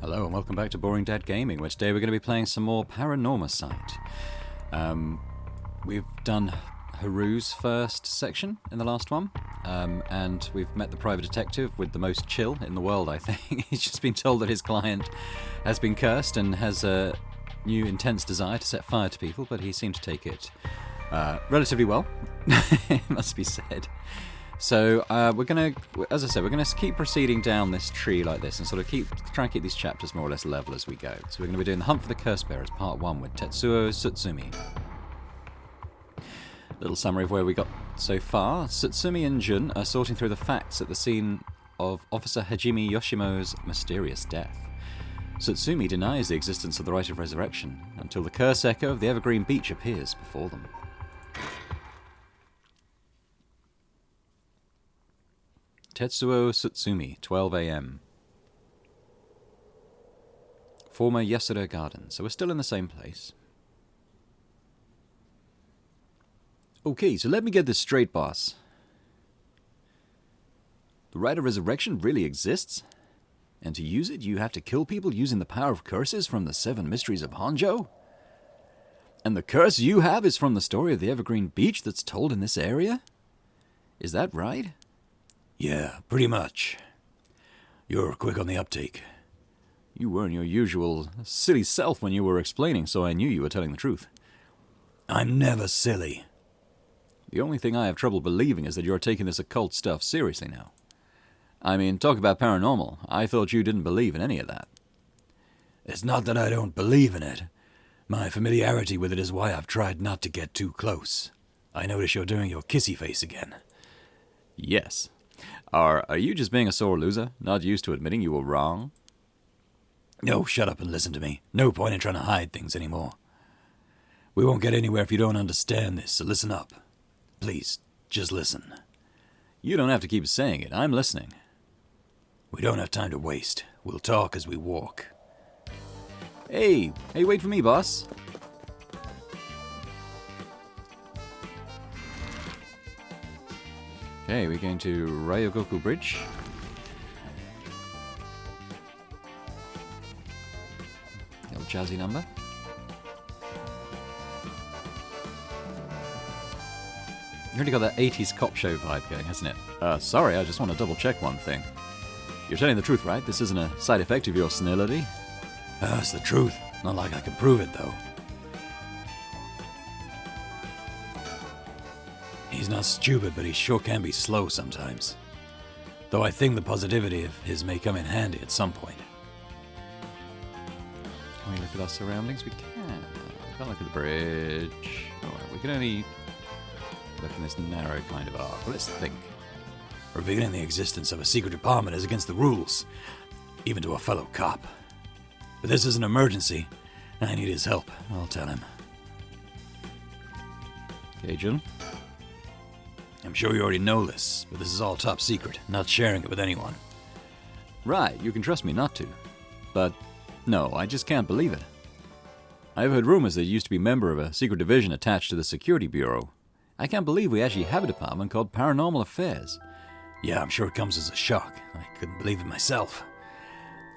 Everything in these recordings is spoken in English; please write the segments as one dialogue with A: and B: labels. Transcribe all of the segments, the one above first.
A: Hello and welcome back to Boring Dad Gaming, where today we're going to be playing some more Paranormasight. We've done Haru's first section in the last one, and we've met the private detective with the most chill in the world, I think. He's just been told that his client has been cursed and has a new intense desire to set fire to people, but he seemed to take it relatively well, it must be said. So we're going to, as I said, we're going to keep proceeding down this tree like this and sort of try and keep these chapters more or less level as we go. So we're going to be doing The Hunt for the Curse Bearers, Part 1 with Tetsuo Tsutsumi. Little summary of where we got so far. Tsutsumi and Jun are sorting through the facts at the scene of Officer Hajime Yoshimo's mysterious death. Tsutsumi denies the existence of the Rite of Resurrection until the curse echo of the Evergreen Beach appears before them. Tetsuo Tsutsumi, 12 a.m. Former Yasuda Garden, so we're still in the same place. Okay, so let me get this straight, boss. The Rite of Resurrection really exists? And to use it, you have to kill people using the power of curses from the Seven Mysteries of Honjo? And the curse you have is from the story of the Evergreen Beach that's told in this area? Is that right?
B: Yeah, pretty much. You're quick on the uptake.
A: You weren't your usual silly self when you were explaining, so I knew you were telling the truth.
B: I'm never silly.
A: The only thing I have trouble believing is that you're taking this occult stuff seriously now. I mean, talk about paranormal. I thought you didn't believe in any of that.
B: It's not that I don't believe in it. My familiarity with it is why I've tried not to get too close. I notice you're doing your kissy face again.
A: Yes. Are you just being a sore loser, not used to admitting you were wrong?
B: No, shut up and listen to me. No point in trying to hide things anymore. We won't get anywhere if you don't understand this, so listen up. Please, just listen.
A: You don't have to keep saying it. I'm listening.
B: We don't have time to waste. We'll talk as we walk.
A: Hey, wait for me, boss. Okay, we're going to Ryogoku Bridge. The old jazzy number. Really got that 80s cop show vibe going, hasn't it? Sorry, I just want to double check one thing. You're telling the truth, right? This isn't a side effect of your senility?
B: It's the truth. Not like I can prove it, though. He's not stupid, but he sure can be slow sometimes. Though I think the positivity of his may come in handy at some point.
A: Can we look at our surroundings? We can. We can't look at the bridge. Oh, we can only look in this narrow kind of arc. Well, let's think.
B: Revealing the existence of a secret department is against the rules, even to a fellow cop. But this is an emergency, and I need his help. I'll tell him.
A: Okay, Jun.
B: I'm sure you already know this, but this is all top secret, not sharing it with anyone.
A: Right, you can trust me not to. But, no, I just can't believe it. I've heard rumors that you used to be a member of a secret division attached to the Security Bureau. I can't believe we actually have a department called Paranormal Affairs.
B: Yeah, I'm sure it comes as a shock. I couldn't believe it myself.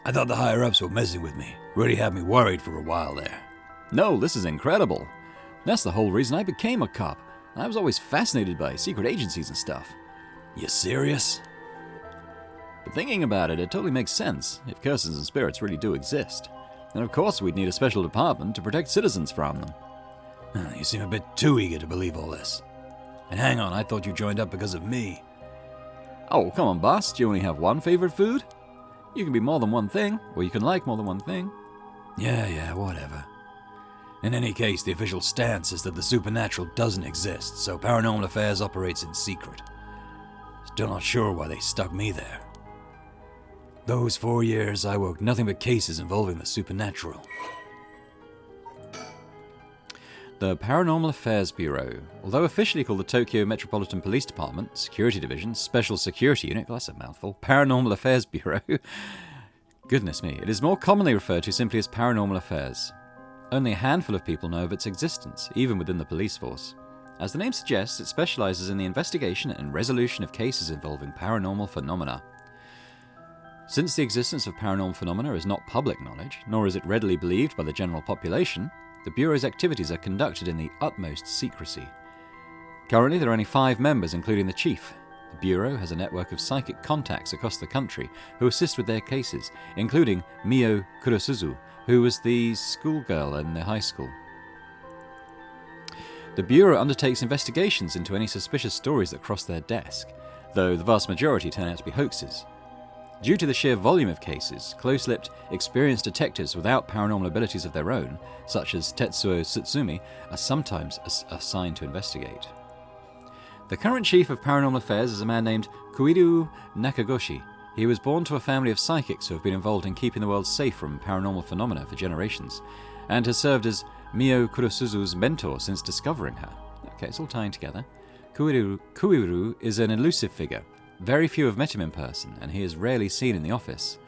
B: I thought the higher-ups were messing with me. Really had me worried for a while there.
A: No, this is incredible. That's the whole reason I became a cop. I was always fascinated by secret agencies and stuff.
B: You serious?
A: But thinking about it, it totally makes sense, if curses and spirits really do exist. And of course we'd need a special department to protect citizens from them.
B: You seem a bit too eager to believe all this. And hang on, I thought you joined up because of me.
A: Oh, come on, boss. Do you only have one favorite food? You can be more than one thing, or you can like more than one thing.
B: Yeah, whatever. In any case, the official stance is that the supernatural doesn't exist, so Paranormal Affairs operates in secret. Still not sure why they stuck me there. Those 4 years, I worked nothing but cases involving the supernatural.
A: The Paranormal Affairs Bureau, although officially called the Tokyo Metropolitan Police Department, Security Division, Special Security Unit, that's a mouthful, Paranormal Affairs Bureau, goodness me, it is more commonly referred to simply as Paranormal Affairs. Only a handful of people know of its existence, even within the police force. As the name suggests, it specializes in the investigation and resolution of cases involving paranormal phenomena. Since the existence of paranormal phenomena is not public knowledge, nor is it readily believed by the general population, the Bureau's activities are conducted in the utmost secrecy. Currently, there are only 5 members, including the chief. The Bureau has a network of psychic contacts across the country who assist with their cases, including Mio Kurosuzu, who was the schoolgirl in the high school. The Bureau undertakes investigations into any suspicious stories that cross their desk, though the vast majority turn out to be hoaxes. Due to the sheer volume of cases, close-lipped, experienced detectives without paranormal abilities of their own, such as Tetsuo Tsutsumi, are sometimes assigned to investigate. The current chief of Paranormal Affairs is a man named Koiru Nakagoshi. He was born to a family of psychics who have been involved in keeping the world safe from paranormal phenomena for generations, and has served as Mio Kurosuzu's mentor since discovering her. Okay, it's all tying together. Koiru is an elusive figure. Very few have met him in person, and he is rarely seen in the office.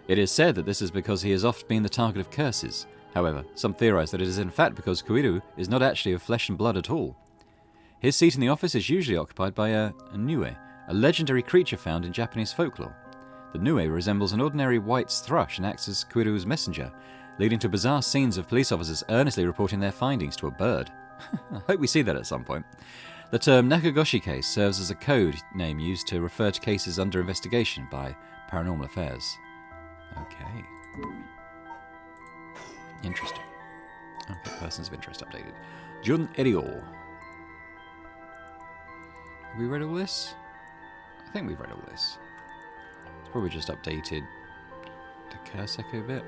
A: It is said that this is because he has often been the target of curses. However, some theorize that it is in fact because Koiru is not actually of flesh and blood at all. His seat in the office is usually occupied by a nue, a legendary creature found in Japanese folklore. The nue resembles an ordinary white's thrush and acts as Koiru's messenger, leading to bizarre scenes of police officers earnestly reporting their findings to a bird. I hope we see that at some point. The term Nakagoshi case serves as a code name used to refer to cases under investigation by Paranormal Affairs. Okay. Interesting. Okay, persons of interest updated. Jun Erio. Have we read all this? I think we've read all this. It's probably just updated the curse echo bit.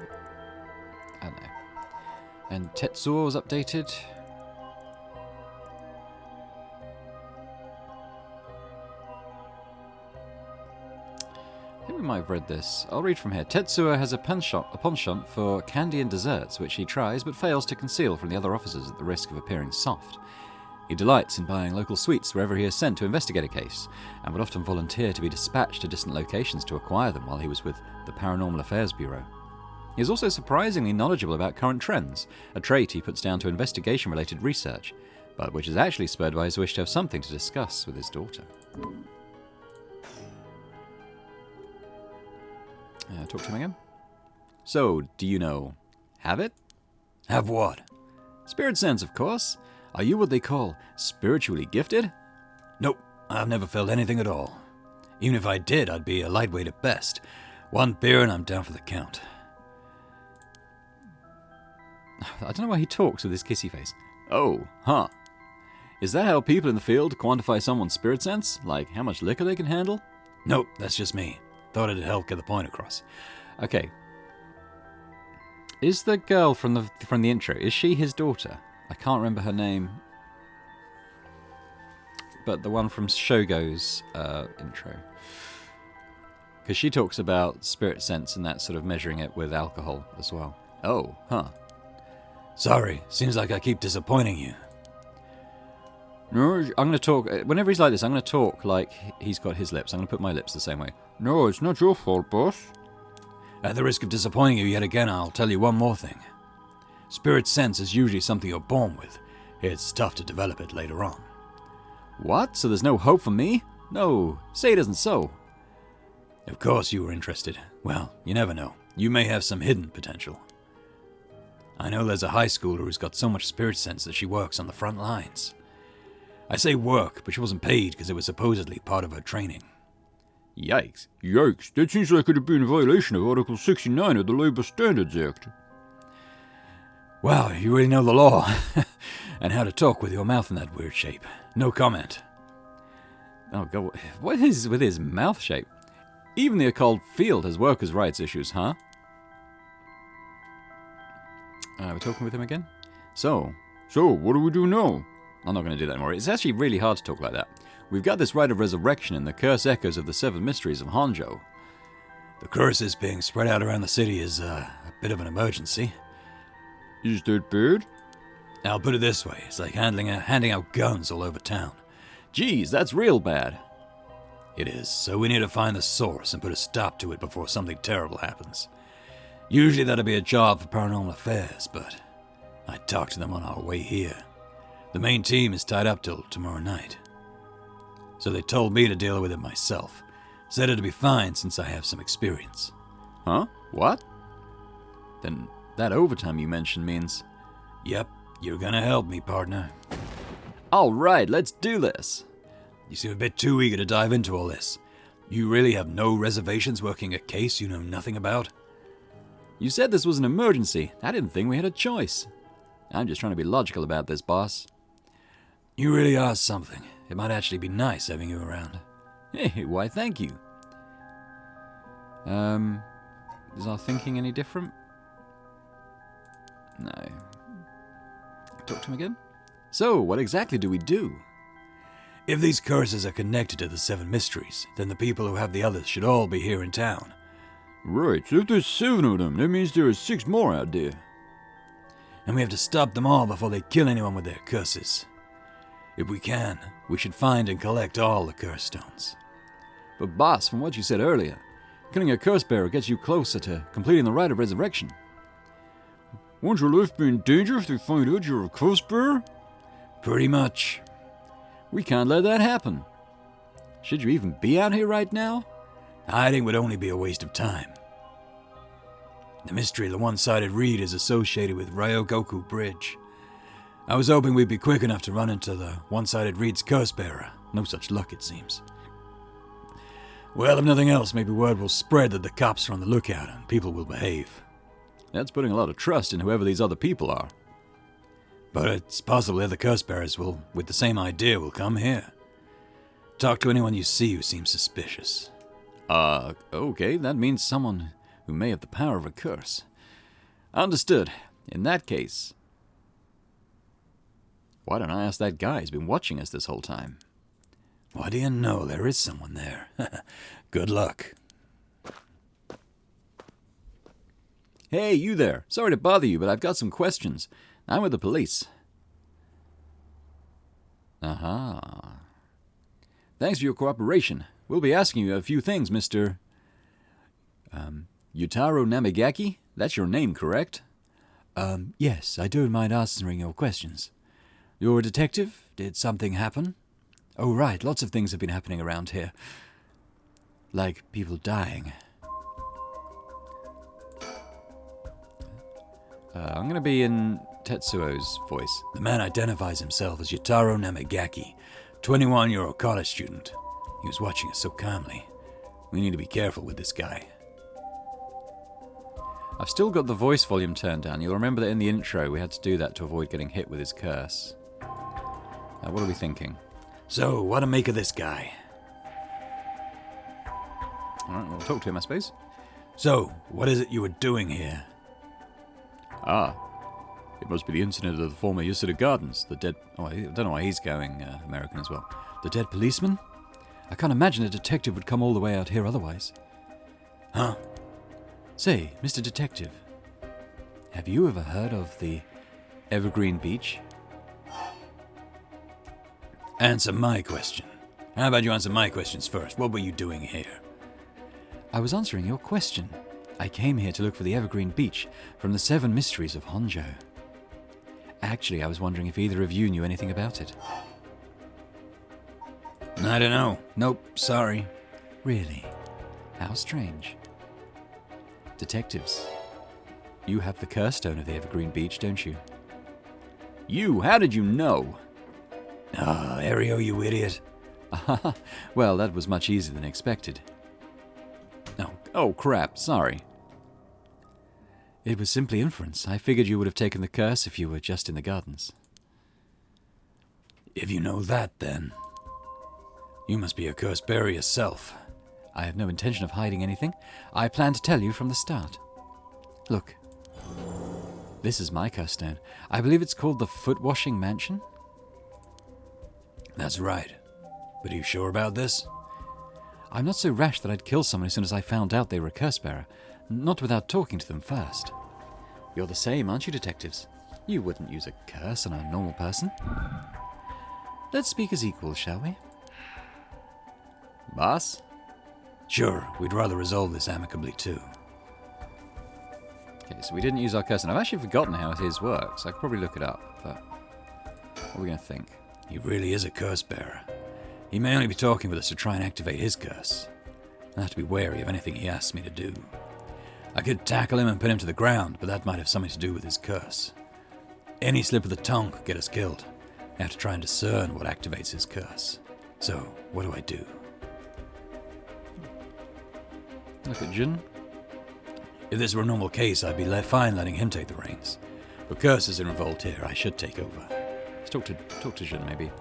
A: I don't know. And Tetsuo was updated. I think we might have read this. I'll read from here. Tetsuo has a penchant for candy and desserts, which he tries but fails to conceal from the other officers at the risk of appearing soft. He delights in buying local sweets wherever he is sent to investigate a case, and would often volunteer to be dispatched to distant locations to acquire them while he was with the Paranormal Affairs Bureau. He is also surprisingly knowledgeable about current trends, a trait he puts down to investigation-related research, but which is actually spurred by his wish to have something to discuss with his daughter. Talk to him again. So, do you know... have it?
B: Have what?
A: Spirit sense, of course. Are you what they call spiritually gifted?
B: Nope, I've never felt anything at all. Even if I did, I'd be a lightweight at best. 1 beer and I'm down for the count.
A: I don't know why he talks with his kissy face. Oh, huh. Is that how people in the field quantify someone's spirit sense? Like how much liquor they can handle?
B: Nope, that's just me. Thought it'd help get the point across.
A: Okay. Is the girl from the intro, is she his daughter? I can't remember her name. But the one from Shogo's intro. Because she talks about spirit sense and that sort of measuring it with alcohol as well. Oh, huh.
B: Sorry, seems like I keep disappointing you.
A: No, I'm going to talk... Whenever he's like this, I'm going to talk like he's got his lips. I'm going to put my lips the same way. No, it's not your fault, boss.
B: At the risk of disappointing you yet again, I'll tell you one more thing. Spirit sense is usually something you're born with. It's tough to develop it later on.
A: What? So there's no hope for me? No, say it isn't so.
B: Of course you were interested. Well, you never know. You may have some hidden potential. I know there's a high schooler who's got so much spirit sense that she works on the front lines. I say work, but she wasn't paid because it was supposedly part of her training.
A: Yikes. Yikes, that seems like it'd be in violation of Article 69 of the Labour Standards Act.
B: Wow, you really know the law. And how to talk with your mouth in that weird shape. No comment.
A: Oh god, what is with his mouth shape? Even the occult field has workers' rights issues, huh? We're talking with him again? So, what do we do now? I'm not going to do that anymore. It's actually really hard to talk like that. We've got this rite of resurrection and the curse echoes of the Seven Mysteries of Honjo.
B: The curses being spread out around the city is a bit of an emergency.
A: Is that bad?
B: I'll put it this way. It's like handing out guns all over town.
A: Geez, that's real bad.
B: It is, so we need to find the source and put a stop to it before something terrible happens. Usually that'd be a job for Paranormal Affairs, but I talked to them on our way here. The main team is tied up till tomorrow night. So they told me to deal with it myself. Said it'd be fine since I have some experience.
A: Huh? What? Then that overtime you mentioned means...
B: Yep, you're gonna help me, partner.
A: All right, let's do this.
B: You seem a bit too eager to dive into all this. You really have no reservations working a case you know nothing about?
A: You said this was an emergency. I didn't think we had a choice. I'm just trying to be logical about this, boss.
B: You really are something. It might actually be nice having you around.
A: Hey, why thank you. Is our thinking any different? No. Talk to him again? So, what exactly do we do?
B: If these curses are connected to the Seven Mysteries, then the people who have the others should all be here in town.
A: Right, so if there's 7 of them, that means there are 6 more out there.
B: And we have to stop them all before they kill anyone with their curses. If we can, we should find and collect all the curse stones.
A: But boss, from what you said earlier, killing a curse bearer gets you closer to completing the rite of resurrection. Won't your life be in danger if they find out you're a curse bearer?
B: Pretty much.
A: We can't let that happen. Should you even be out here right now?
B: Hiding would only be a waste of time. The mystery of the one-sided reed is associated with Ryogoku Bridge. I was hoping we'd be quick enough to run into the one-sided reed's curse bearer. No such luck, it seems. Well, if nothing else, maybe word will spread that the cops are on the lookout and people will behave.
A: That's putting a lot of trust in whoever these other people are.
B: But it's possible the other curse bearers will, with the same idea, will come here. Talk to anyone you see who seems suspicious.
A: Okay, that means someone who may have the power of a curse. Understood. In that case, why don't I ask that guy who's been watching us this whole time?
B: Why do you know there is someone there? Good luck.
A: Hey, you there. Sorry to bother you, but I've got some questions. I'm with the police. Aha. Thanks for your cooperation. We'll be asking you a few things, Mr. Yutaro Namigaki? That's your name, correct?
B: Yes, I don't mind answering your questions. You're a detective? Did something happen? Oh, right, lots of things have been happening around here. Like people dying.
A: I'm going to be in Tetsuo's voice.
B: The man identifies himself as Yutaro Namigaki, 21-year-old college student. He was watching us so calmly. We need to be careful with this guy.
A: I've still got the voice volume turned down. You'll remember that in the intro we had to do that to avoid getting hit with his curse. What are we thinking?
B: So, what to make of this guy?
A: Alright, we'll talk to him, I suppose.
B: So, what is it you were doing here?
A: It must be the incident of the former Yasuda Gardens. The dead... Oh, I don't know why he's going American as well.
B: The dead policeman? I can't imagine a detective would come all the way out here otherwise.
A: Huh?
B: Say, Mr. Detective, have you ever heard of the Evergreen Beach?
A: Answer my question. How about you answer my questions first? What were you doing here?
B: I was answering your question. I came here to look for the Evergreen Beach from the Seven Mysteries of Honjo. Actually, I was wondering if either of you knew anything about it.
A: I don't know. Nope, sorry.
B: Really? How strange. Detectives, you have the curse stone of the Evergreen Beach, don't you?
A: You? How did you know?
B: Ario, you idiot. Well, that was much easier than expected.
A: Oh, crap, sorry.
B: It was simply inference. I figured you would have taken the curse if you were just in the gardens.
A: If you know that, then you must be a curse bearer yourself.
B: I have no intention of hiding anything. I plan to tell you from the start. Look. This is my curse stone. I believe it's called the Foot Washing Mansion.
A: That's right. But are you sure about this?
B: I'm not so rash that I'd kill someone as soon as I found out they were a curse bearer. Not without talking to them first. You're the same, aren't you, detectives? You wouldn't use a curse on a normal person. Let's speak as equals, shall we?
A: Boss?
B: Sure, we'd rather resolve this amicably, too.
A: Okay, so we didn't use our curse, and I've actually forgotten how his works. I could probably look it up, but what are we going to think?
B: He really is a curse bearer. He may only be talking with us to try and activate his curse. I'll have to be wary of anything he asks me to do. I could tackle him and pin him to the ground, but that might have something to do with his curse. Any slip of the tongue could get us killed. I have to try and discern what activates his curse. So, what do I do?
A: Look at Jin.
B: If this were a normal case, I'd be fine letting him take the reins. But curses are involved here, I should take over.
A: Let's talk to Jin, maybe.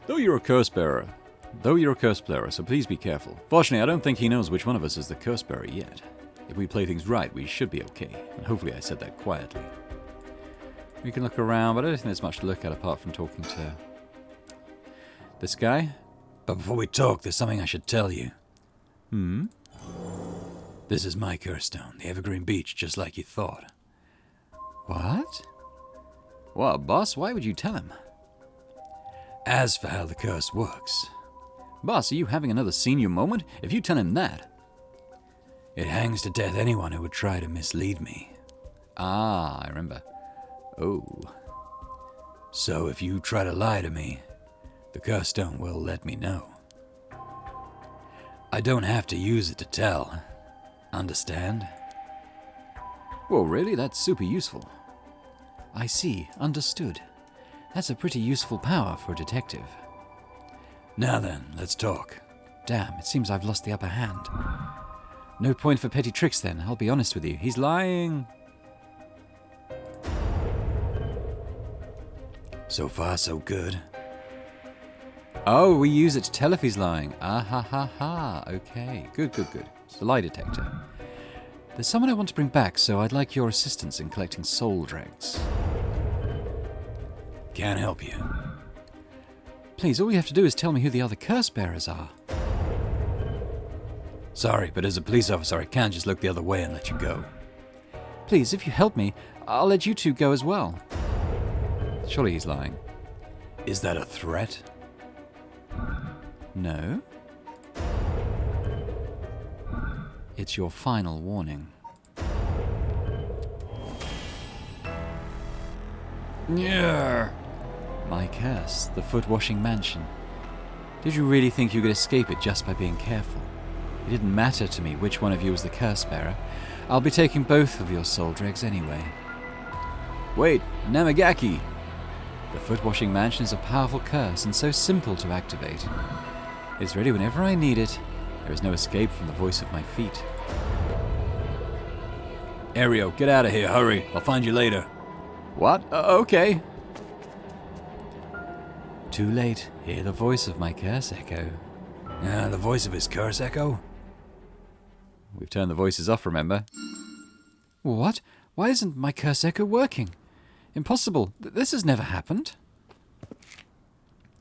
A: Though you're a curse bearer, so please be careful. Fortunately, I don't think he knows which one of us is the curse bearer yet. If we play things right, we should be okay. And hopefully I said that quietly. We can look around, but I don't think there's much to look at apart from talking to this guy.
B: But before we talk, there's something I should tell you.
A: Hmm?
B: This is my curse stone, the Evergreen Beach, just like you thought.
A: What? What, boss? Why would you tell him?
B: As for how the curse works...
A: Boss, are you having another senior moment? If you tell him that...
B: It hangs to death anyone who would try to mislead me.
A: Ah, I remember. Oh.
B: So if you try to lie to me, the curse stone will let me know. I don't have to use it to tell. Understand?
A: Well, really? That's super useful. I see. Understood. That's a pretty useful power for a detective.
B: Now then, let's talk.
A: Damn, it seems I've lost the upper hand. No point for petty tricks then, I'll be honest with you. He's lying.
B: So far, so good.
A: Oh, we use it to tell if he's lying. Ah ha ha ha. Okay, good. It's a lie detector. There's someone I want to bring back, so I'd like your assistance in collecting soul dregs.
B: Can't help you.
A: Please, all you have to do is tell me who the other curse bearers are.
B: Sorry, but as a police officer, I can't just look the other way and let you go.
A: Please, if you help me, I'll let you two go as well. Surely he's lying.
B: Is that a threat?
A: No. It's your final warning.
B: Yeah.
A: My curse, the foot-washing mansion. Did you really think you could escape it just by being careful? It didn't matter to me which one of you was the curse bearer. I'll be taking both of your soul dregs anyway. Wait, Namagaki! The foot-washing mansion is a powerful curse and so simple to activate. It's ready whenever I need it. There is no escape from the voice of my feet.
B: Ario, get out of here, hurry. I'll find you later.
A: What? Okay. Too late. Hear the voice of my curse echo.
B: The voice of his curse echo?
A: We've turned the voices off, remember? What? Why isn't my curse echo working? Impossible. This has never happened.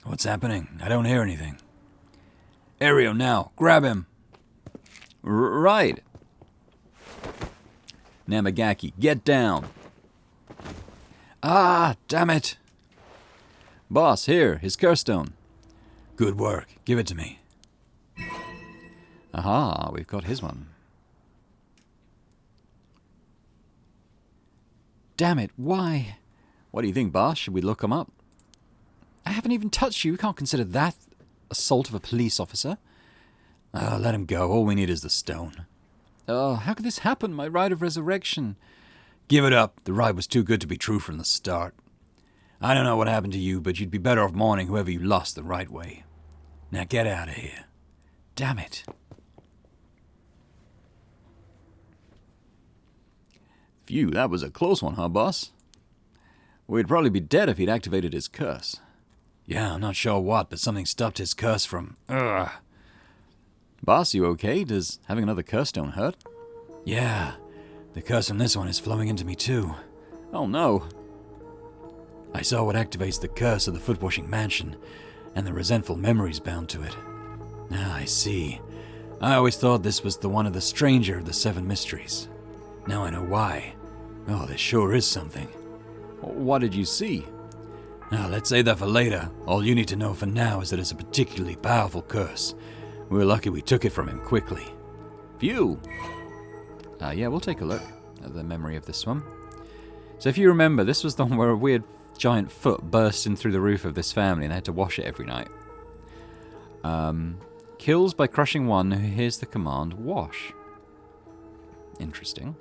B: What's happening? I don't hear anything. Ario, now. Grab him.
A: Right. Namagaki, get down.
B: Ah, damn it.
A: Boss, here, his curse stone.
B: Good work. Give it to me.
A: Aha, we've got his one. Damn it, why? What do you think, boss? Should we look him up? I haven't even touched you. We can't consider that assault of a police officer.
B: Oh, let him go. All we need is the stone.
A: Oh, how could this happen? My rite of resurrection.
B: Give it up. The ride was too good to be true from the start. I don't know what happened to you, but you'd be better off mourning whoever you lost the right way. Now get out of here.
A: Damn it. Phew, that was a close one, huh, boss? We'd probably be dead if he'd activated his curse.
B: Yeah, I'm not sure what, but something stopped his curse from... Ugh.
A: Boss, you okay? Does having another curse stone hurt?
B: Yeah, the curse from this one is flowing into me too.
A: Oh no.
B: I saw what activates the curse of the foot-washing mansion, and the resentful memories bound to it. Now I see. I always thought this was the one of the stranger of the Seven Mysteries. Now I know why. Oh, there sure is something.
A: What did you see?
B: Now, let's save that for later. All you need to know for now is that it's a particularly powerful curse. We're lucky we took it from him quickly.
A: Phew. Yeah, we'll take a look at the memory of this one. So if you remember, this was the one where a weird giant foot burst in through the roof of this family and they had to wash it every night. Kills by crushing one who hears the command wash. Interesting.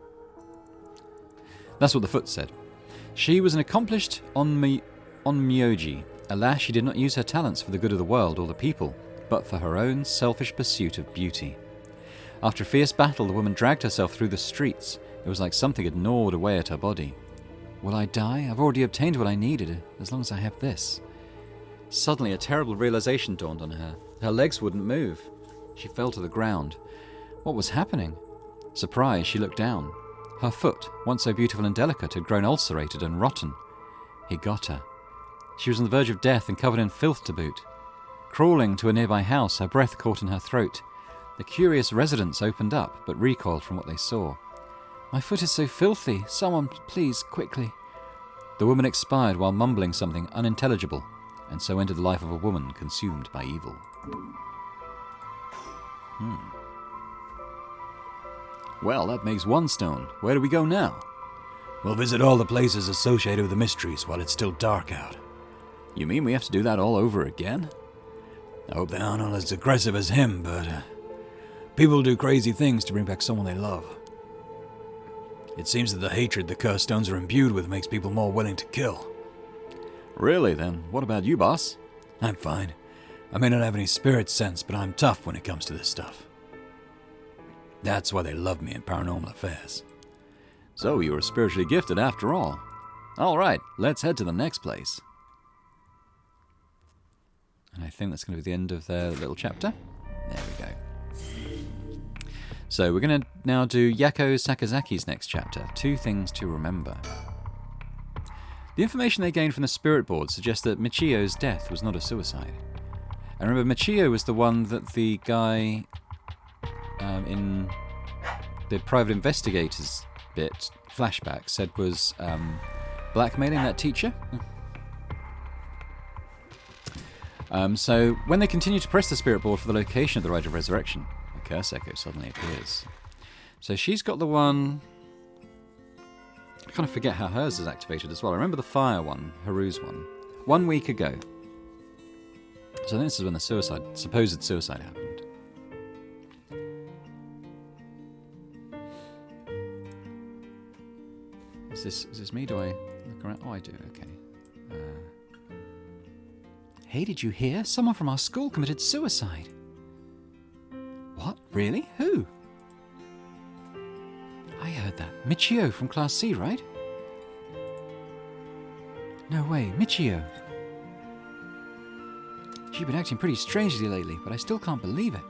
A: That's what the foot said. She was an accomplished onmyoji. Alas, she did not use her talents for the good of the world or the people, but for her own selfish pursuit of beauty. After a fierce battle, the woman dragged herself through the streets. It was like something had gnawed away at her body. Will I die? I've already obtained what I needed, as long as I have this. Suddenly, a terrible realization dawned on her. Her legs wouldn't move. She fell to the ground. What was happening? Surprised, she looked down. Her foot, once so beautiful and delicate, had grown ulcerated and rotten. He got her. She was on the verge of death and covered in filth to boot. Crawling to a nearby house, her breath caught in her throat. The curious residents opened up, but recoiled from what they saw. My foot is so filthy. Someone, please, quickly. The woman expired while mumbling something unintelligible, and so ended the life of a woman consumed by evil. Well, that makes one stone. Where do we go now?
B: We'll visit all the places associated with the mysteries while it's still dark out.
A: You mean we have to do that all over again?
B: I hope they aren't all as aggressive as him, but people do crazy things to bring back someone they love. It seems that the hatred the cursed stones are imbued with makes people more willing to kill.
A: Really, then? What about you, boss?
B: I'm fine. I may not have any spirit sense, but I'm tough when it comes to this stuff. That's why they love me in paranormal affairs.
A: So you were spiritually gifted after all. All right, let's head to the next place. And I think that's going to be the end of their little chapter. There we go. So we're going to now do Yako Sakazaki's next chapter, 2 Things to Remember. The information they gained from the spirit board suggests that Michio's death was not a suicide. And remember, Michio was the one that the guy in the private investigators bit, flashback, said was blackmailing that teacher. So when they continue to press the spirit board for the location of the Rite of Resurrection, a curse echo suddenly appears. So she's got the one... I kind of forget how hers is activated as well. I remember the fire one, Haru's one, 1 week ago. So I think this is when the supposed suicide happened. Is this me? Do I look around? Oh, I do. Okay. Hey, did you hear? Someone from our school committed suicide. What? Really? Who? I heard that. Michio from Class C, right? No way, Michio. She's been acting pretty strangely lately, but I still can't believe it.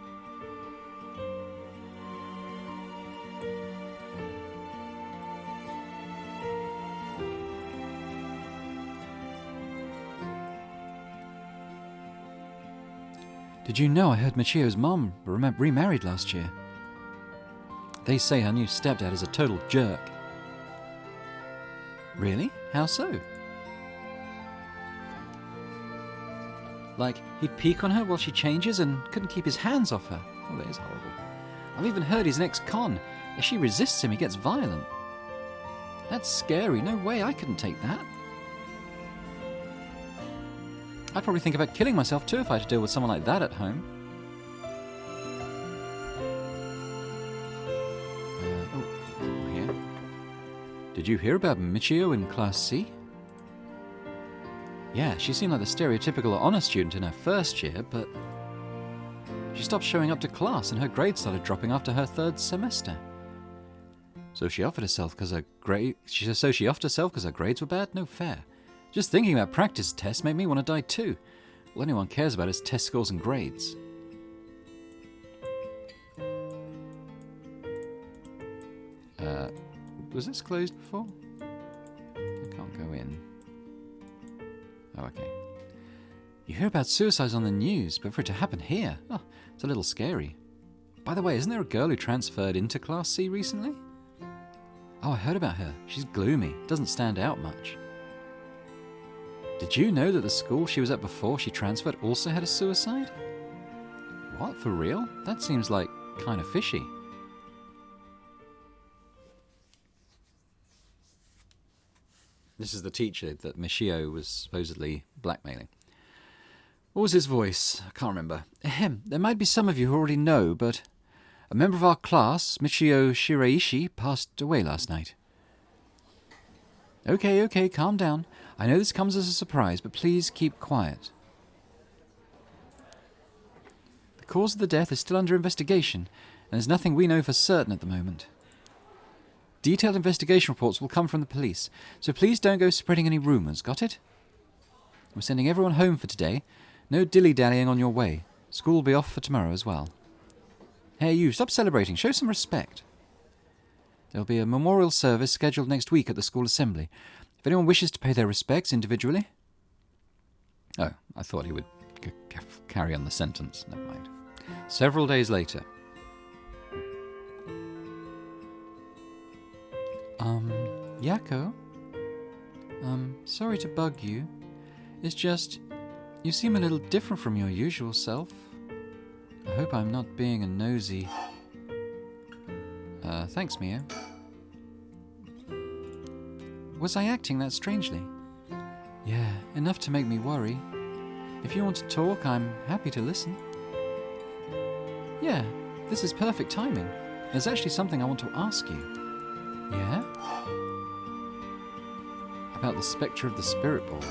A: Did you know I heard Michio's mom remarried last year? They say her new stepdad is a total jerk. Really? How so? Like, he'd peek on her while she changes and couldn't keep his hands off her. Oh, that is horrible. I've even heard he's an ex-con. If she resists him, he gets violent. That's scary. No way, I couldn't take that. I'd probably think about killing myself too if I had to deal with someone like that at home. Here. Did you hear about Michio in Class C? Yeah, she seemed like the stereotypical honor student in her first year, but she stopped showing up to class and her grades started dropping after her 3rd semester. So she offered herself because her grades were bad? No fair. Just thinking about practice tests made me want to die too. All anyone cares about is test scores and grades. Was this closed before? I can't go in. Oh, okay. You hear about suicides on the news, but for it to happen here, it's a little scary. By the way, isn't there a girl who transferred into Class C recently? Oh, I heard about her. She's gloomy, doesn't stand out much. Did you know that the school she was at before she transferred also had a suicide? What, for real? That seems like kind of fishy. This is the teacher that Michio was supposedly blackmailing. What was his voice? I can't remember. Ahem. There might be some of you who already know, but A member of our class, Michio Shiraishi, passed away last night. Okay, calm down. I know this comes as a surprise, but please keep quiet. The cause of the death is still under investigation, and there's nothing we know for certain at the moment. Detailed investigation reports will come from the police, so please don't go spreading any rumours, got it? We're sending everyone home for today. No dilly-dallying on your way. School will be off for tomorrow as well. Hey you, stop celebrating. Show some respect. There'll be a memorial service scheduled next week at the school assembly. If anyone wishes to pay their respects individually... Oh, I thought he would carry on the sentence. Never mind. Several days later. Yako? Sorry to bug you. It's just, you seem a little different from your usual self. I hope I'm not being a nosy... thanks, Mia. Was I acting that strangely? Yeah, enough to make me worry. If you want to talk, I'm happy to listen. Yeah, this is perfect timing. There's actually something I want to ask you. Yeah? About the spectre of the spirit board.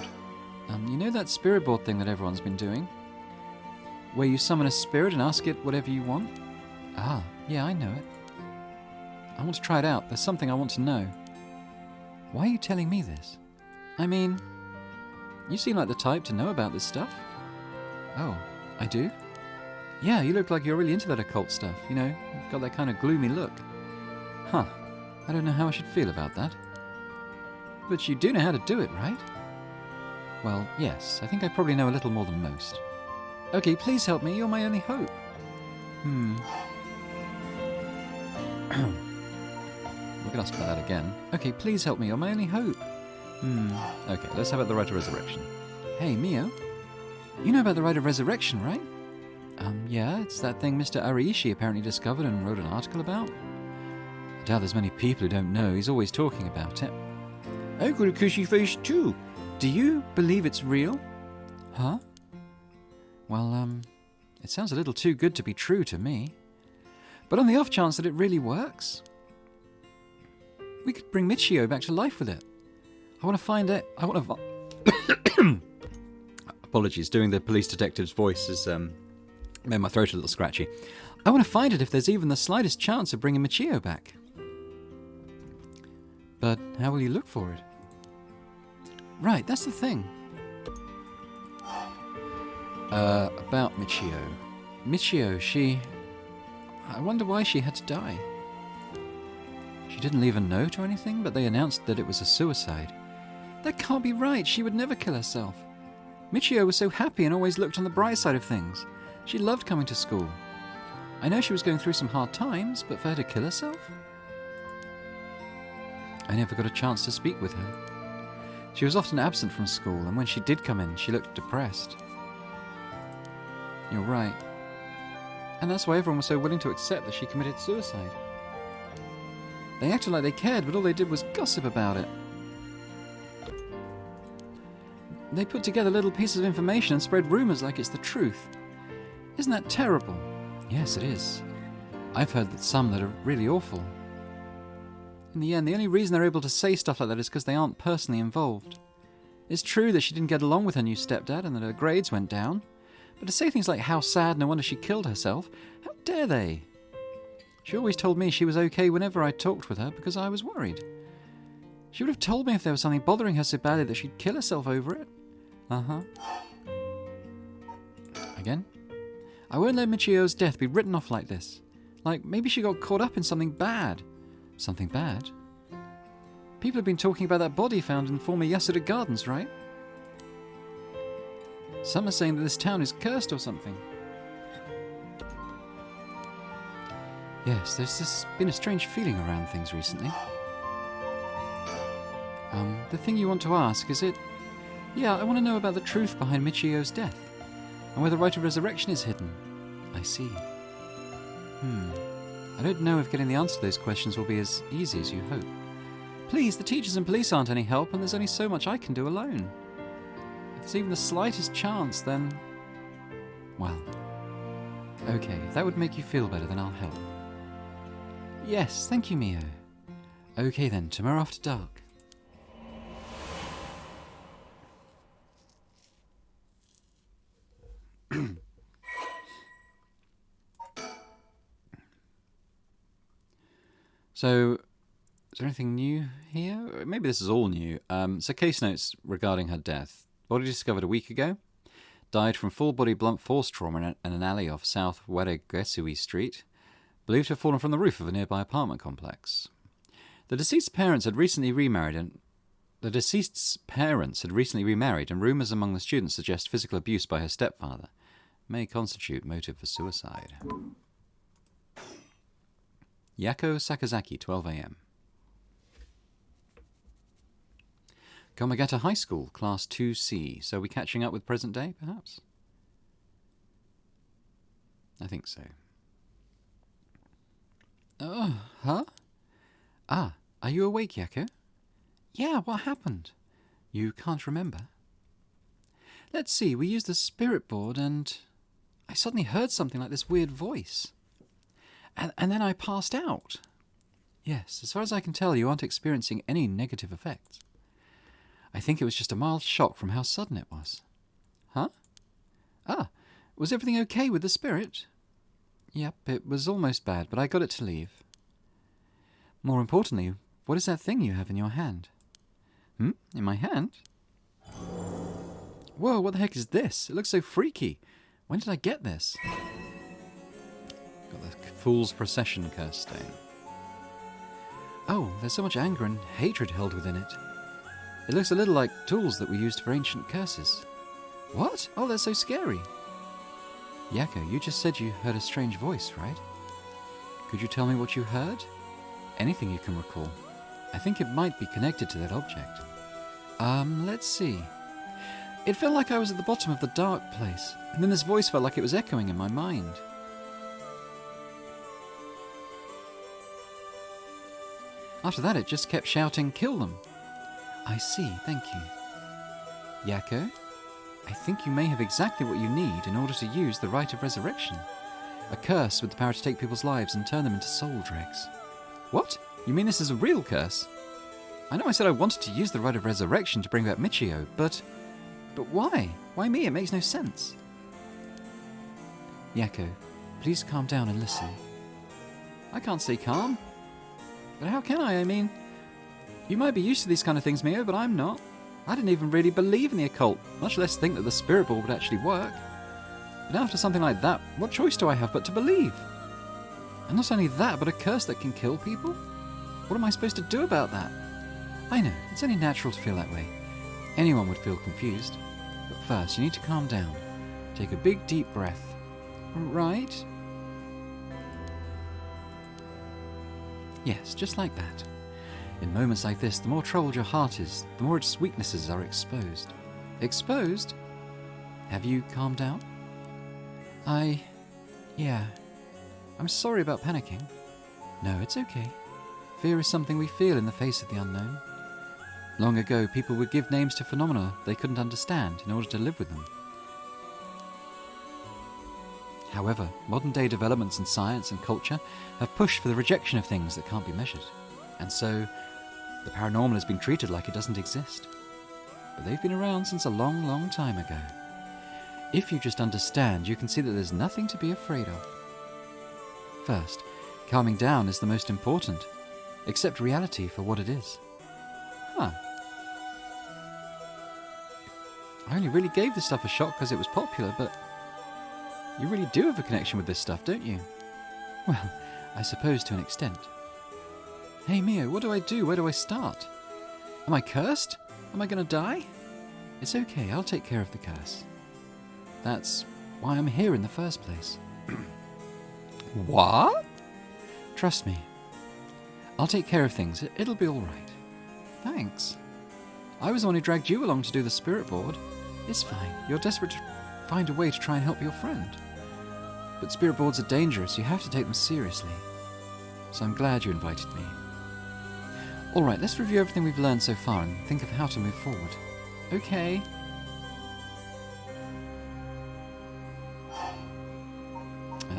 A: You know that spirit board thing that everyone's been doing? Where you summon a spirit and ask it whatever you want? Ah, yeah, I know it. I want to try it out. There's something I want to know. Why are you telling me this? I mean, you seem like the type to know about this stuff. Oh, I do? Yeah, you look like you're really into that occult stuff. You know, you've got that kind of gloomy look. Huh. I don't know how I should feel about that. But you do know how to do it, right? Well, yes. I think I probably know a little more than most. Okay, please help me. You're my only hope. We can ask about that again. Okay, please help me. You're my only hope. Okay, let's have about the Rite of Resurrection. Hey, Mio. You know about the Rite of Resurrection, right? Yeah, it's that thing Mr. Ariishi apparently discovered and wrote an article about. I doubt there's many people who don't know. He's always talking about it. I've got a cushy face too. Do you believe it's real? Huh? Well, it sounds a little too good to be true to me. But on the off chance that it really works, we could bring Michio back to life with it. I want to find it. I want to... Apologies, doing the police detective's voice has made my throat a little scratchy. I want to find it if there's even the slightest chance of bringing Michio back. But how will you look for it? Right, that's the thing. About Michio. Michio, I wonder why she had to die. She didn't leave a note or anything, but they announced that it was a suicide. That can't be right. She would never kill herself. Michio was so happy and always looked on the bright side of things. She loved coming to school. I know she was going through some hard times, but for her to kill herself? I never got a chance to speak with her. She was often absent from school, and when she did come in, she looked depressed. You're right. And that's why everyone was so willing to accept that she committed suicide. They acted like they cared, but all they did was gossip about it. They put together little pieces of information and spread rumors like it's the truth. Isn't that terrible? Yes, it is. I've heard that some that are really awful. In the end, the only reason they're able to say stuff like that is because they aren't personally involved. It's true that she didn't get along with her new stepdad and that her grades went down, but to say things like how sad, no wonder she killed herself, how dare they? She always told me she was okay whenever I talked with her because I was worried. She would have told me if there was something bothering her so badly that she'd kill herself over it. Uh-huh. Again? I won't let Michio's death be written off like this. Like, maybe she got caught up in something bad. Something bad? People have been talking about that body found in former Yasuda Gardens, right? Some are saying that this town is cursed or something. Yes, there's just been a strange feeling around things recently. The thing you want to ask, is it... Yeah, I want to know about the truth behind Michio's death, and where the Rite of Resurrection is hidden. I see. I don't know if getting the answer to those questions will be as easy as you hope. Please, the teachers and police aren't any help, and there's only so much I can do alone. If there's even the slightest chance, then... Well... Okay, if that would make you feel better, then I'll help. Yes, thank you, Mio. Okay then, tomorrow after dark. So, is there anything new here? Maybe this is all new. So case notes regarding her death. Body discovered a week ago. Died from full-body blunt force trauma in an alley off South Weregesui Street. Believed to have fallen from the roof of a nearby apartment complex. The deceased's parents had recently remarried, and rumours among the students suggest physical abuse by her stepfather may constitute motive for suicide. Yako Sakazaki, 12 a.m. Komagata High School, Class 2C. So are we catching up with present day, perhaps? I think so. Huh? Ah, are you awake, Yako? Yeah, what happened? You can't remember? Let's see, we used the spirit board and I suddenly heard something like this weird voice. And then I passed out. Yes, as far as I can tell, you aren't experiencing any negative effects. I think it was just a mild shock from how sudden it was. Huh? Ah, was everything okay with the spirit? Yep, it was almost bad, but I got it to leave. More importantly, what is that thing you have in your hand? In my hand? Whoa, what the heck is this? It looks so freaky. When did I get this? Got the Fool's Procession curse stone. Oh, there's so much anger and hatred held within it. It looks a little like tools that were used for ancient curses. What? Oh, that's so scary. Yako, you just said you heard a strange voice, right? Could you tell me what you heard? Anything you can recall. I think it might be connected to that object. Let's see. It felt like I was at the bottom of the dark place, and then this voice felt like it was echoing in my mind. After that, it just kept shouting, "Kill them!" I see, thank you. Yako, I think you may have exactly what you need in order to use the Rite of Resurrection. A curse with the power to take people's lives and turn them into soul dregs. What? You mean this is a real curse? I know I said I wanted to use the Rite of Resurrection to bring back Michio, but why? Why me? It makes no sense. Yako, please calm down and listen. I can't stay calm. But how can I? I mean, you might be used to these kind of things, Mio, but I'm not. I didn't even really believe in the occult, much less think that the spirit ball would actually work. But after something like that, what choice do I have but to believe? And not only that, but a curse that can kill people? What am I supposed to do about that? I know, it's only natural to feel that way. Anyone would feel confused. But first, you need to calm down. Take a big, deep breath. Right? Yes, just like that. In moments like this, the more troubled your heart is, the more its weaknesses are exposed. Exposed? Have you calmed down? Yeah. I'm sorry about panicking. No, it's okay. Fear is something we feel in the face of the unknown. Long ago, people would give names to phenomena they couldn't understand in order to live with them. However, modern-day developments in science and culture have pushed for the rejection of things that can't be measured. And so, the paranormal has been treated like it doesn't exist. But they've been around since a long, long time ago. If you just understand, you can see that there's nothing to be afraid of. First, calming down is the most important. Accept reality for what it is. Huh. I only really gave this stuff a shot because it was popular, but you really do have a connection with this stuff, don't you? Well, I suppose to an extent. Hey Mio, what do I do? Where do I start? Am I cursed? Am I going to die? It's okay, I'll take care of the curse. That's why I'm here in the first place. What? Trust me. I'll take care of things. It'll be all right. Thanks. I was the one who dragged you along to do the spirit board. It's fine. You're desperate to find a way to try and help your friend. But spirit boards are dangerous. You have to take them seriously. So I'm glad you invited me. All right, let's review everything we've learned so far and think of how to move forward. Okay.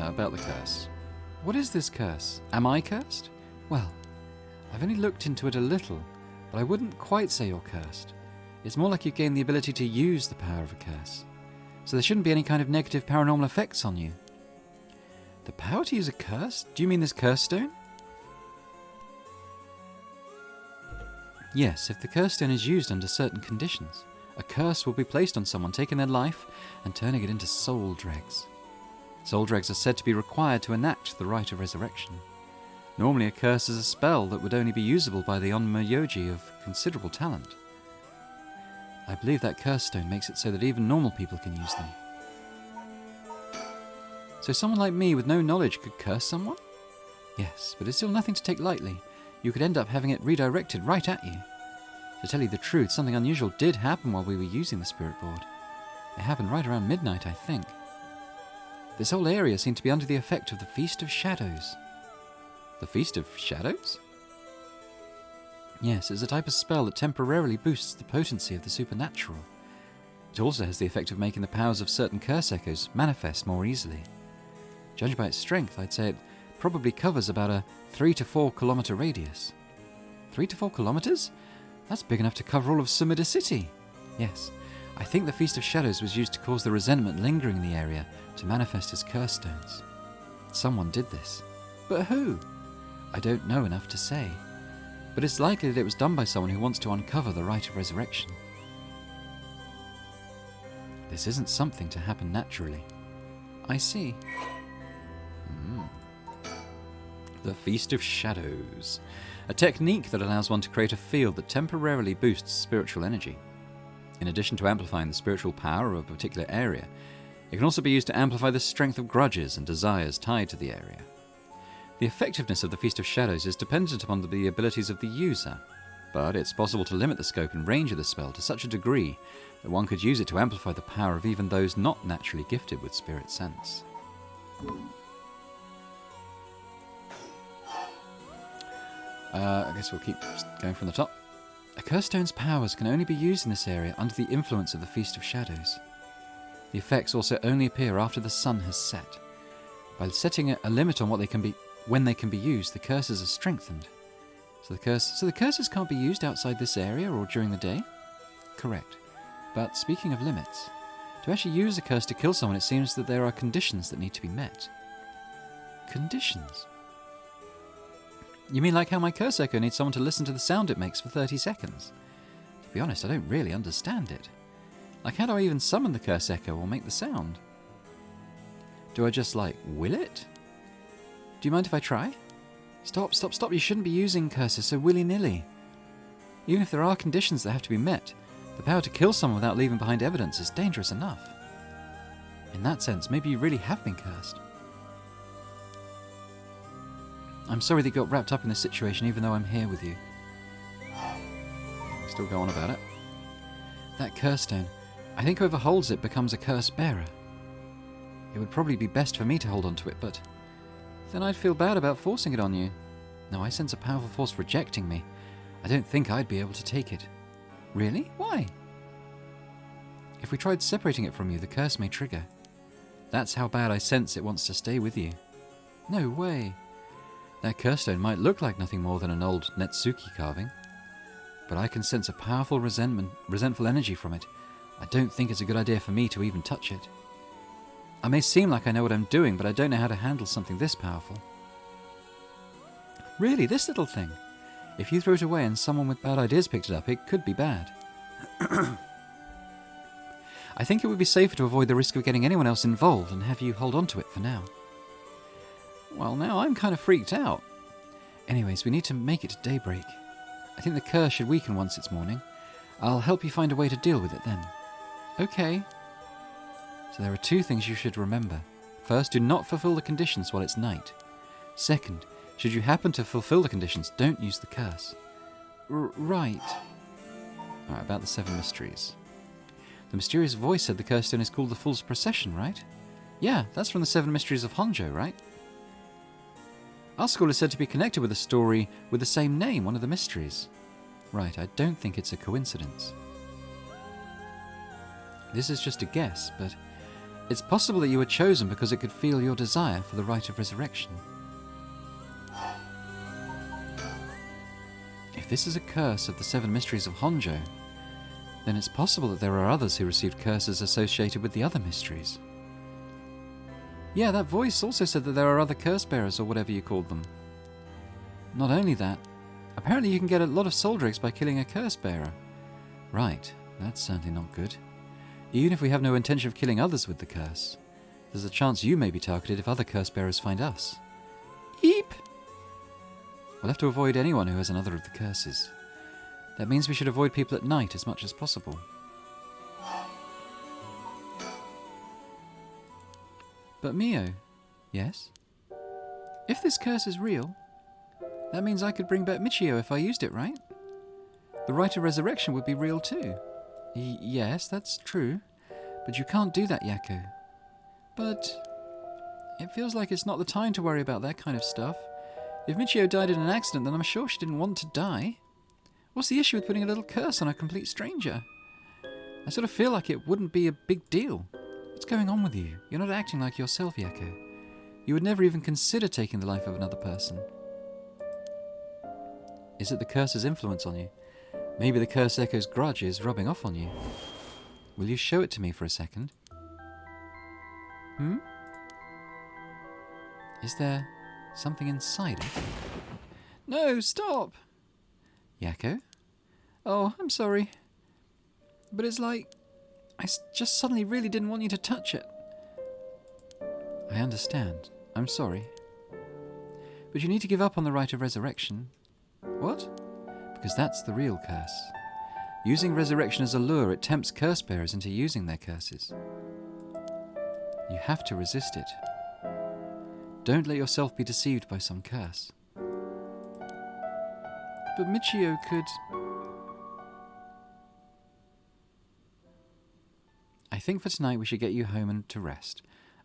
A: About the curse. What is this curse? Am I cursed? Well, I've only looked into it a little, but I wouldn't quite say you're cursed. It's more like you've gained the ability to use the power of a curse. So there shouldn't be any kind of negative paranormal effects on you. The power to use a curse? Do you mean this curse stone? Yes, if the curse stone is used under certain conditions, a curse will be placed on someone, taking their life and turning it into soul dregs. Soul dregs are said to be required to enact the rite of resurrection. Normally a curse is a spell that would only be usable by the Onmyoji of considerable talent. I believe that curse stone makes it so that even normal people can use them. So someone like me with no knowledge could curse someone? Yes, but it's still nothing to take lightly. You could end up having it redirected right at you. To tell you the truth, something unusual did happen while we were using the spirit board. It happened right around midnight, I think. This whole area seemed to be under the effect of the Feast of Shadows. The Feast of Shadows? Yes, it's a type of spell that temporarily boosts the potency of the supernatural. It also has the effect of making the powers of certain curse echoes manifest more easily. Judging by its strength, I'd say it probably covers about a 3 to 4 kilometre radius. 3 to 4 kilometres? That's big enough to cover all of Sumida City. Yes, I think the Feast of Shadows was used to cause the resentment lingering in the area to manifest as curse stones. Someone did this. But who? I don't know enough to say. But it's likely that it was done by someone who wants to uncover the rite of resurrection. This isn't something to happen naturally. I see. The Feast of Shadows. A technique that allows one to create a field that temporarily boosts spiritual energy. In addition to amplifying the spiritual power of a particular area, it can also be used to amplify the strength of grudges and desires tied to the area. The effectiveness of the Feast of Shadows is dependent upon the abilities of the user, but it's possible to limit the scope and range of the spell to such a degree that one could use it to amplify the power of even those not naturally gifted with spirit sense. I guess we'll keep going from the top. A curse stone's powers can only be used in this area under the influence of the Feast of Shadows. The effects also only appear after the sun has set. By setting a limit on when they can be used, the curses are strengthened. So the curses can't be used outside this area or during the day? Correct. But speaking of limits, to actually use a curse to kill someone, it seems that there are conditions that need to be met. Conditions? You mean like how my curse echo needs someone to listen to the sound it makes for 30 seconds? To be honest, I don't really understand it. Like, how do I even summon the curse echo or make the sound? Do I just, will it? Do you mind if I try? Stop, you shouldn't be using curses so willy-nilly. Even if there are conditions that have to be met, the power to kill someone without leaving behind evidence is dangerous enough. In that sense, maybe you really have been cursed. I'm sorry that you got wrapped up in this situation even though I'm here with you. Still go on about it. That curse stone, I think whoever holds it becomes a curse bearer. It would probably be best for me to hold on to it, but then I'd feel bad about forcing it on you. No, I sense a powerful force rejecting me. I don't think I'd be able to take it. Really? Why? If we tried separating it from you, the curse may trigger. That's how bad I sense it wants to stay with you. No way. That curse stone might look like nothing more than an old Netsuki carving, but I can sense a powerful resentful energy from it. I don't think it's a good idea for me to even touch it. I may seem like I know what I'm doing, but I don't know how to handle something this powerful. Really, this little thing? If you throw it away and someone with bad ideas picked it up, it could be bad. I think it would be safer to avoid the risk of getting anyone else involved and have you hold on to it for now. Well, now I'm kind of freaked out. Anyways, we need to make it to daybreak. I think the curse should weaken once it's morning. I'll help you find a way to deal with it then. Okay. So there are 2 things you should remember. First, do not fulfill the conditions while it's night. Second, should you happen to fulfill the conditions, don't use the curse. Right. Alright, about the 7 mysteries. The mysterious voice said the curse stone is called the Fool's Procession, right? Yeah, that's from the 7 Mysteries of Honjo, right? Our school is said to be connected with a story with the same name, one of the mysteries. Right, I don't think it's a coincidence. This is just a guess, but it's possible that you were chosen because it could feel your desire for the rite of resurrection. this is a curse of the Seven Mysteries of Honjo, then it's possible that there are others who received curses associated with the other mysteries. Yeah, that voice also said that there are other curse bearers, or whatever you called them. Not only that, apparently you can get a lot of soul drakes by killing a curse bearer. Right, that's certainly not good. Even if we have no intention of killing others with the curse, there's a chance you may be targeted if other curse bearers find us. Eep! We'll have to avoid anyone who has another of the curses. That means we should avoid people at night as much as possible. But Mio, yes? If this curse is real, that means I could bring back Michio if I used it, right? The rite of resurrection would be real too. Yes, that's true. But you can't do that, Yakko. But it feels like it's not the time to worry about that kind of stuff. If Michio died in an accident, then I'm sure she didn't want to die. What's the issue with putting a little curse on a complete stranger? I sort of feel like it wouldn't be a big deal. What's going on with you? You're not acting like yourself, Yakko. You would never even consider taking the life of another person. Is it the curse's influence on you? Maybe the curse echo's grudge is rubbing off on you. Will you show it to me for a second? Is there something inside it? No, stop! Yakko? Oh, I'm sorry. But it's like, just suddenly really didn't want you to touch it. I understand. I'm sorry. But you need to give up on the rite of resurrection. What? Because that's the real curse. Using resurrection as a lure, it tempts curse bearers into using their curses. You have to resist it. Don't let yourself be deceived by some curse. But Michio could... I think for tonight we should get you home and to rest.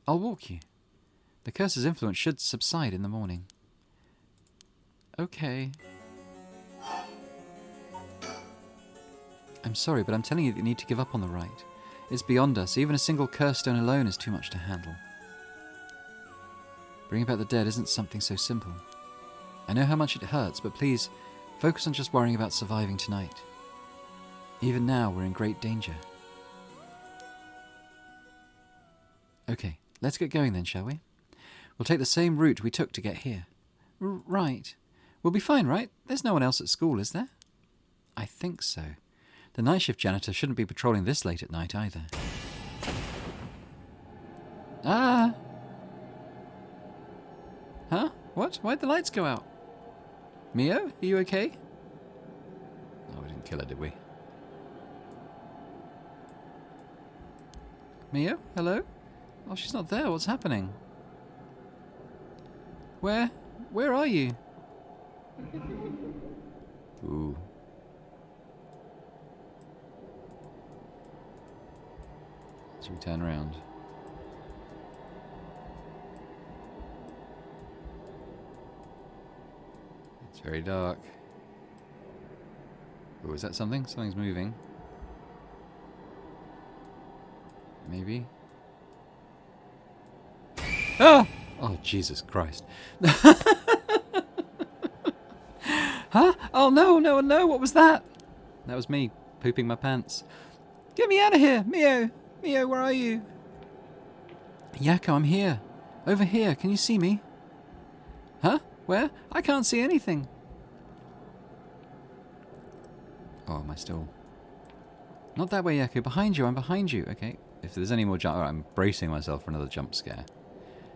A: I'll walk you. The curse's influence should subside in the morning. Okay. I'm sorry, but I'm telling you that you need to give up on the rite. It's beyond us. Even a single curse stone alone is too much to handle. Bringing back the dead isn't something so simple. I know how much it hurts, but please, focus on just worrying about surviving tonight. Even now, we're in great danger. Okay, let's get going then, shall we? We'll take the same route we took to get here. Right. We'll be fine, right? There's no one else at school, is there? I think so. The night shift janitor shouldn't be patrolling this late at night either. Ah! Huh? What? Why'd the lights go out? Mio, are you okay?
B: Oh, we didn't kill her, did we?
A: Mio? Hello? Oh, she's not there. What's happening? Where are you?
B: Ooh. Should we turn around? It's very dark. Oh, is that something? Something's moving. Maybe? Ah! Oh, Jesus Christ.
A: Huh? Oh, no, what was that? That was me, pooping my pants. Get me out of here, Mio! Mio, where are you? Yakko, I'm here. Over here, can you see me? Huh? Where? I can't see anything.
B: Oh, am I still...
A: Not that way, Yakko. Behind you, I'm behind you. Okay, if there's any more jump... I'm bracing myself for another jump scare.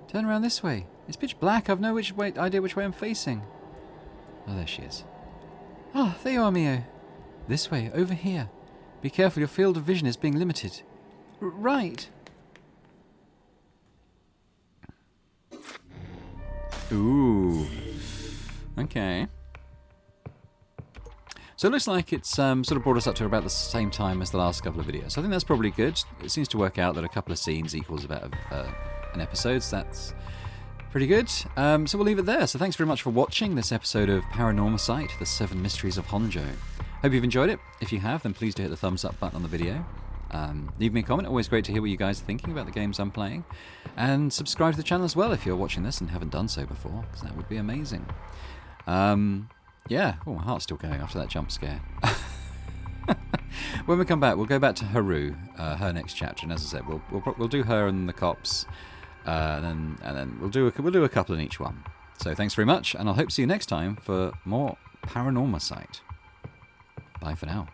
A: Turn around this way. It's pitch black. I've no idea which way I'm facing. Oh, there she is. Ah, there you are, Mio. This way, over here. Be careful, your field of vision is being limited. Right.
B: Ooh. Okay.
A: So it looks like it's sort of brought us up to about the same time as the last couple of videos. So I think that's probably good. It seems to work out that a couple of scenes equals about an episode, so that's pretty good. So we'll leave it there. So thanks very much for watching this episode of Paranormasight, the Seven Mysteries of Honjo. Hope you've enjoyed it. If you have, then please do hit the thumbs up button on the video. Leave me a comment. Always great to hear what you guys are thinking about the games I'm playing. And subscribe to the channel as well if you're watching this and haven't done so before, because that would be amazing. Yeah. Oh, my heart's still going after that jump scare. When we come back, we'll go back to Haru, her next chapter, and as I said, we'll do her and the cops, and then we'll do a couple in each one. So thanks very much, and I'll hope to see you next time for more Paranormasight. Bye for now.